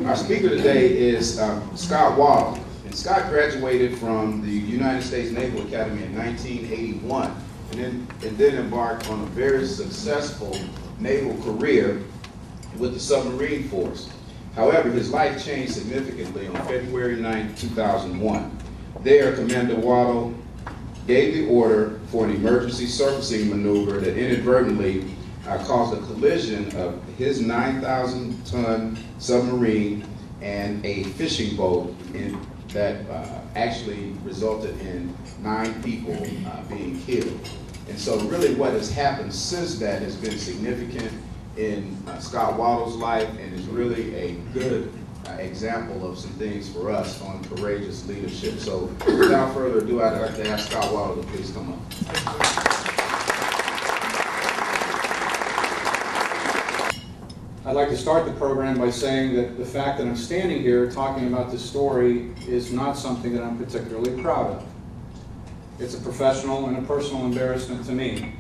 Our speaker today is Scott Waddle. And Scott graduated from the United States Naval Academy in 1981 and then embarked on a very successful naval career with the submarine force. However, his life changed significantly on February 9, 2001. There, Commander Waddle gave the order for an emergency surfacing maneuver that inadvertently caused a collision of his 9,000-ton submarine and a fishing boat that actually resulted in 9 people being killed. And so really what has happened since that has been significant in Scott Waddle's life and is really a good example of some things for us on courageous leadership. So without further ado, I'd like to ask Scott Waddle to please come up. I'd like to start the program by saying that the fact that I'm standing here talking about this story is not something that I'm particularly proud of. It's a professional and a personal embarrassment to me.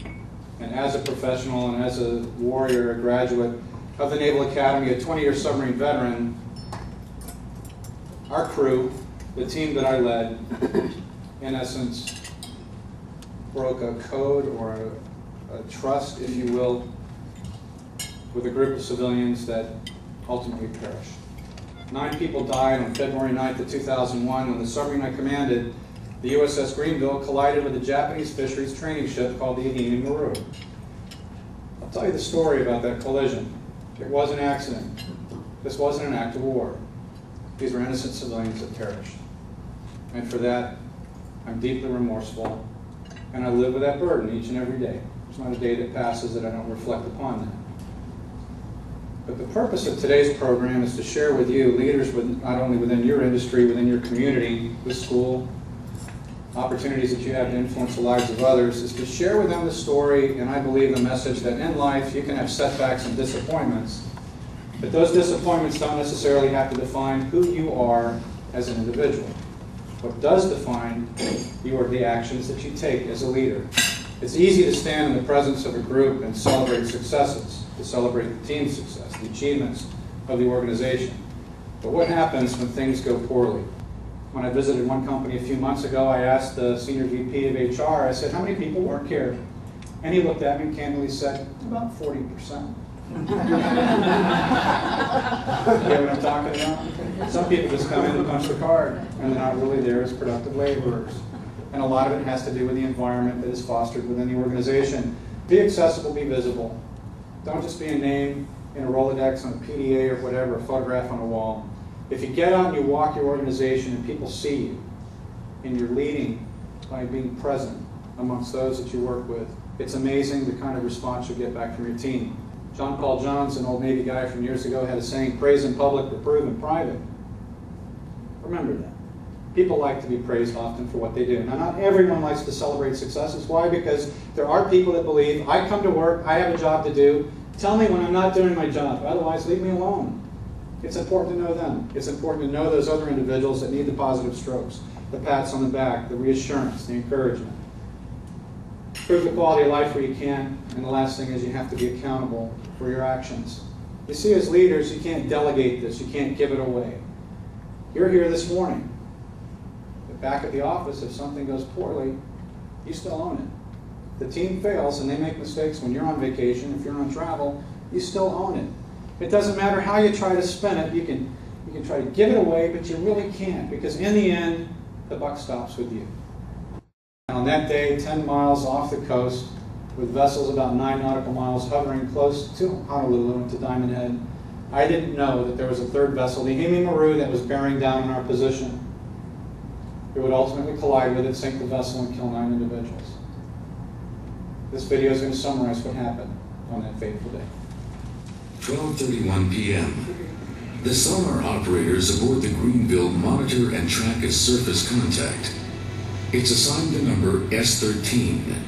And as a professional and as a warrior, a graduate of the Naval Academy, a 20-year submarine veteran, our crew, the team that I led, in essence, broke a code or a trust, if you will, with a group of civilians that ultimately perished. 9 people died on February 9th of 2001 when the submarine I commanded, the USS Greenville, collided with a Japanese fisheries training ship called the Hime Maru. I'll tell you the story about that collision. It was an accident. This wasn't an act of war. These were innocent civilians that perished. And for that, I'm deeply remorseful, and I live with that burden each and every day. There's not a day that passes that I don't reflect upon that. But the purpose of today's program is to share with you, leaders not only within your industry, within your community, the school, opportunities that you have to influence the lives of others, is to share with them the story, and I believe the message that in life you can have setbacks and disappointments, but those disappointments don't necessarily have to define who you are as an individual. What does define you are the actions that you take as a leader. It's easy to stand in the presence of a group and celebrate successes, to celebrate the team's success, the achievements of the organization. But what happens when things go poorly? When I visited one company a few months ago, I asked the senior VP of HR, I said, how many people work here? And he looked at me and candidly said, about 40%. You know what I'm talking about? Some people just come in and punch the card, and they're not really there as productive laborers. And a lot of it has to do with the environment that is fostered within the organization. Be accessible, be visible. Don't just be a name in a Rolodex on a PDA or whatever, a photograph on a wall. If you get out and you walk your organization and people see you, and you're leading by being present amongst those that you work with, it's amazing the kind of response you get back from your team. John Paul Jones, an old Navy guy from years ago, had a saying, praise in public, reprove in private. Remember that. People like to be praised often for what they do. Now, not everyone likes to celebrate successes. Why? Because there are people that believe, I come to work, I have a job to do, tell me when I'm not doing my job, otherwise leave me alone. It's important to know them. It's important to know those other individuals that need the positive strokes, the pats on the back, the reassurance, the encouragement. Improve the quality of life where you can, and the last thing is you have to be accountable for your actions. You see, as leaders, you can't delegate this, you can't give it away. You're here this morning, but back at the office, if something goes poorly, you still own it. The team fails and they make mistakes when you're on vacation, if you're on travel, you still own it. It doesn't matter how you try to spin it, you can try to give it away, but you really can't, because in the end, the buck stops with you. On that day, 10 miles off the coast, with vessels about 9 nautical miles hovering close to Honolulu and to Diamond Head, I didn't know that there was a third vessel, the Hime Maru, that was bearing down on our position. It would ultimately collide with it, sink the vessel, and kill 9 individuals. This video is going to summarize what happened on that fateful day. 12:31 p.m. The sonar operators aboard the Greenville monitor and track its surface contact. It's assigned the number S13.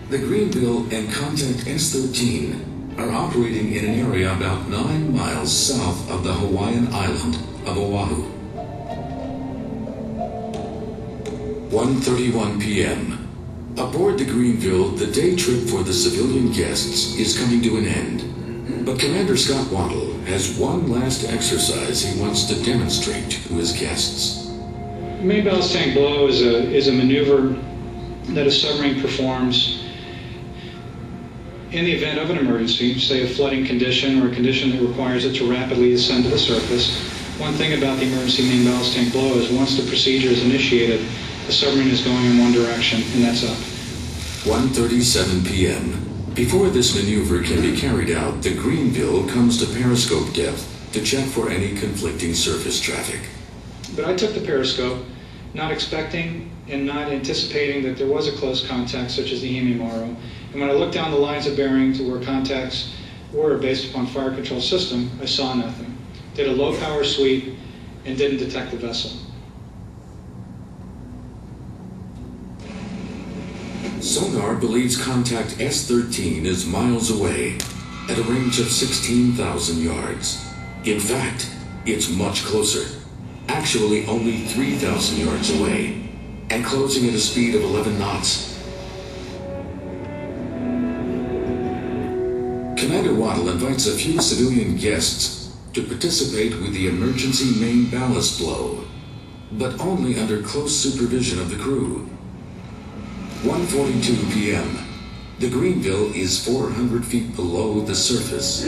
The Greenville and contact S13 are operating in an area about 9 miles south of the Hawaiian island of Oahu. 1:31 p.m. Aboard the Greenville, the day trip for the civilian guests is coming to an end. But Commander Scott Waddle has one last exercise he wants to demonstrate to his guests. Main ballast tank blow is a maneuver that a submarine performs in the event of an emergency, say a flooding condition or a condition that requires it to rapidly ascend to the surface. One thing about the emergency main ballast tank blow is once the procedure is initiated, the submarine is going in one direction, and that's up. 1:37 p.m. Before this maneuver can be carried out, the Greenville comes to periscope depth to check for any conflicting surface traffic. But I took the periscope, not expecting and not anticipating that there was a close contact such as the Himimaru. And when I looked down the lines of bearing to where contacts were based upon fire control system, I saw nothing. Did a low power sweep and didn't detect the vessel. Sonar believes contact S-13 is miles away at a range of 16,000 yards. In fact, it's much closer, actually only 3,000 yards away, and closing at a speed of 11 knots. Commander Waddle invites a few civilian guests to participate with the emergency main ballast blow, but only under close supervision of the crew. 1:42 p.m. The Greenville is 400 feet below the surface.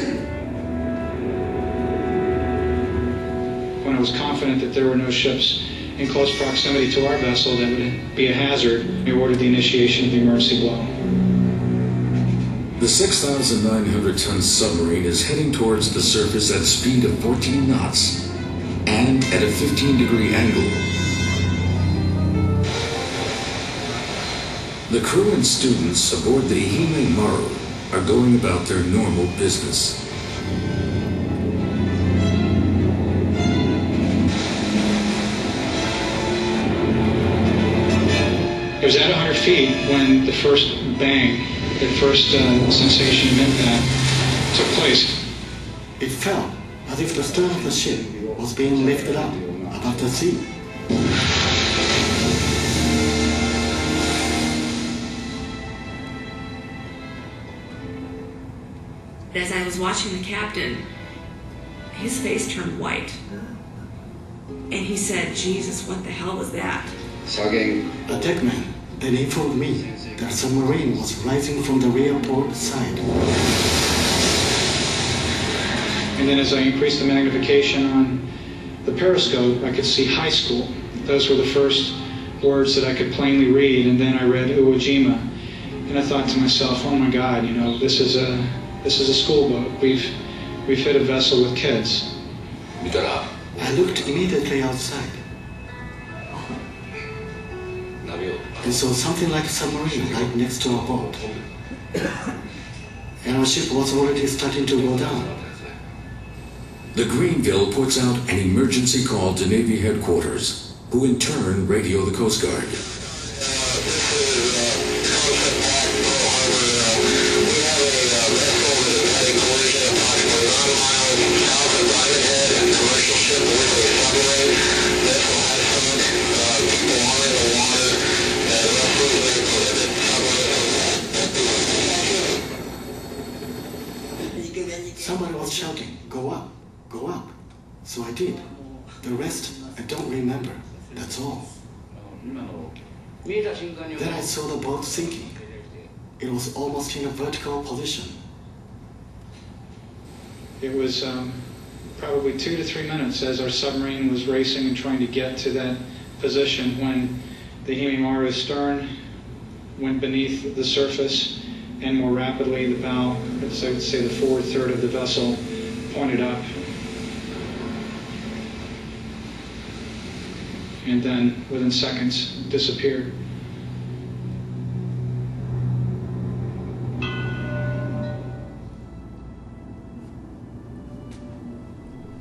When I was confident that there were no ships in close proximity to our vessel that would be a hazard, we ordered the initiation of the emergency blow. The 6,900-ton submarine is heading towards the surface at a speed of 14 knots and at a 15-degree angle. The crew and students aboard the Himimaru are going about their normal business. It was at 100 feet when the first bang, the first sensation of impact took place. It felt as if the stern of the ship was being lifted up above the sea. As I was watching the captain, his face turned white. And he said, "Jesus, what the hell was that?" A deckman then informed me that a submarine was rising from the rear port side. And then as I increased the magnification on the periscope, I could see high school. Those were the first words that I could plainly read, and then I read Iwo Jima. And I thought to myself, oh my God, you know, this is a school boat. We've hit a vessel with kids. I looked immediately outside and saw something like a submarine right next to our boat. And our ship was already starting to go down. The Greenville puts out an emergency call to Navy headquarters, who in turn radio the Coast Guard. Somebody was shouting, "Go up, go up." So I did. The rest, I don't remember. That's all. Then I saw the boat sinking. It was almost in a vertical position. It was probably 2 to 3 minutes as our submarine was racing and trying to get to that position when the Himimaru's stern went beneath the surface, and more rapidly the bow, as I would say the forward third of the vessel, pointed up. And then within seconds disappeared.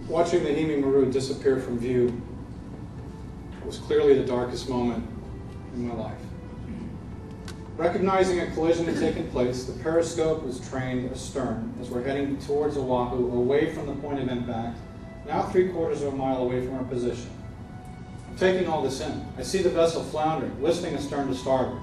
Watching the Himimaru disappear from view was clearly the darkest moment in my life. Recognizing a collision had taken place, the periscope was trained astern as we're heading towards Oahu, away from the point of impact, now 3/4 of a mile away from our position. I'm taking all this in. I see the vessel floundering, listing astern to starboard.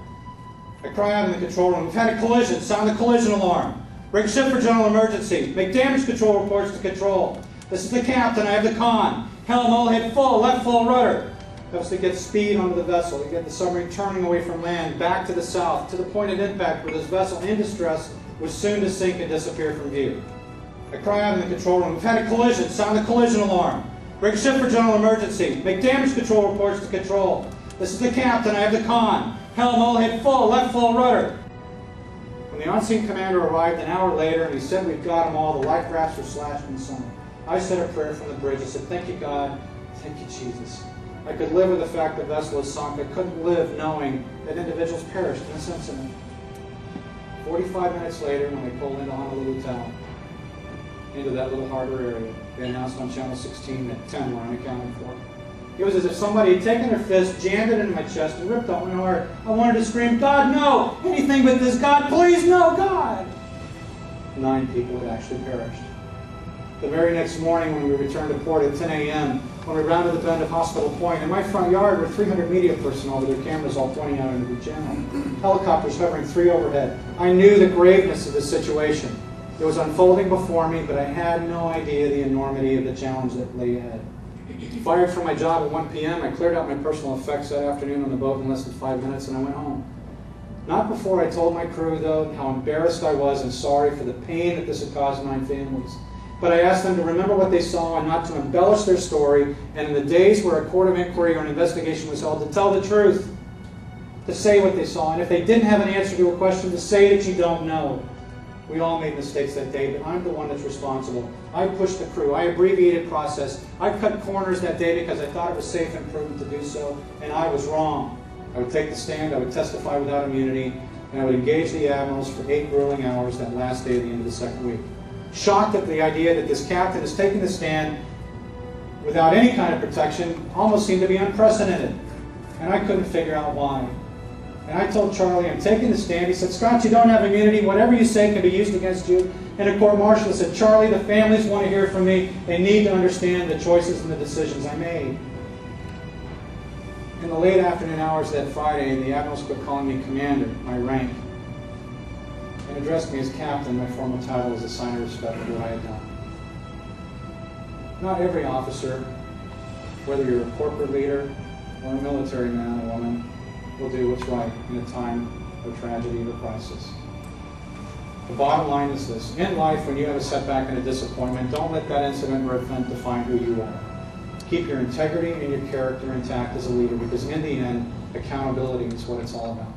I cry out in the control room, "We've had a collision, sound the collision alarm." Bring ship for general emergency. Make damage control reports to control. This is the captain. I have the con. Helm all hit full. Left full rudder. That was to get speed onto the vessel, to get the submarine turning away from land, back to the south, to the point of impact where this vessel in distress was soon to sink and disappear from view. I cry out in the control room, we've had a collision, sound the collision alarm. Bring ship for general emergency. Make damage control reports to control. This is the captain, I have the con. Helm all hit full, left full rudder. When the on-scene commander arrived an hour later and he said we've got them all, the life rafts were slashed in the sun. I said a prayer from the bridge. I said, thank you, God. Thank you, Jesus. I could live with the fact the vessel was sunk. I couldn't live knowing that individuals perished in this incident. 45 minutes later, when they pulled into Honolulu town, into that little harbor area, they announced on Channel 16 that 10 were unaccounted for. It was as if somebody had taken their fist, jammed it into my chest, and ripped out my heart. I wanted to scream, God, no! Anything but this, God, please, no, God! 9 people had actually perished. The very next morning when we returned to port at 10 a.m., when we rounded the bend of Hospital Point, in my front yard were 300 media personnel with their cameras all pointing out into the channel. Helicopters hovering 3 overhead. I knew the graveness of the situation. It was unfolding before me, but I had no idea the enormity of the challenge that lay ahead. Fired from my job at 1 p.m., I cleared out my personal effects that afternoon on the boat in less than 5 minutes, and I went home. Not before I told my crew, though, how embarrassed I was and sorry for the pain that this had caused 9 families. But I asked them to remember what they saw and not to embellish their story, and in the days where a court of inquiry or an investigation was held, to tell the truth, to say what they saw, and if they didn't have an answer to a question, to say that you don't know. We all made mistakes that day, but I'm the one that's responsible. I pushed the crew. I abbreviated process. I cut corners that day because I thought it was safe and prudent to do so, and I was wrong. I would take the stand, I would testify without immunity, and I would engage the admirals for 8 grueling hours that last day at the end of the second week. Shocked at the idea that this captain is taking the stand without any kind of protection almost seemed to be unprecedented, and I couldn't figure out why. And I told Charlie, I'm taking the stand. He said, Scott, you don't have immunity. Whatever you say can be used against you in a court-martial. I said, Charlie, the families want to hear from me. They need to understand the choices and the decisions I made. In the late afternoon hours that Friday, the admirals quit calling me commander, my rank, and addressed me as captain, my formal title as a sign of respect for what I had done. Not every officer, whether you're a corporate leader or a military man or woman, will do what's right in a time of tragedy or crisis. The bottom line is this. In life, when you have a setback and a disappointment, don't let that incident or event define who you are. Keep your integrity and your character intact as a leader, because in the end, accountability is what it's all about.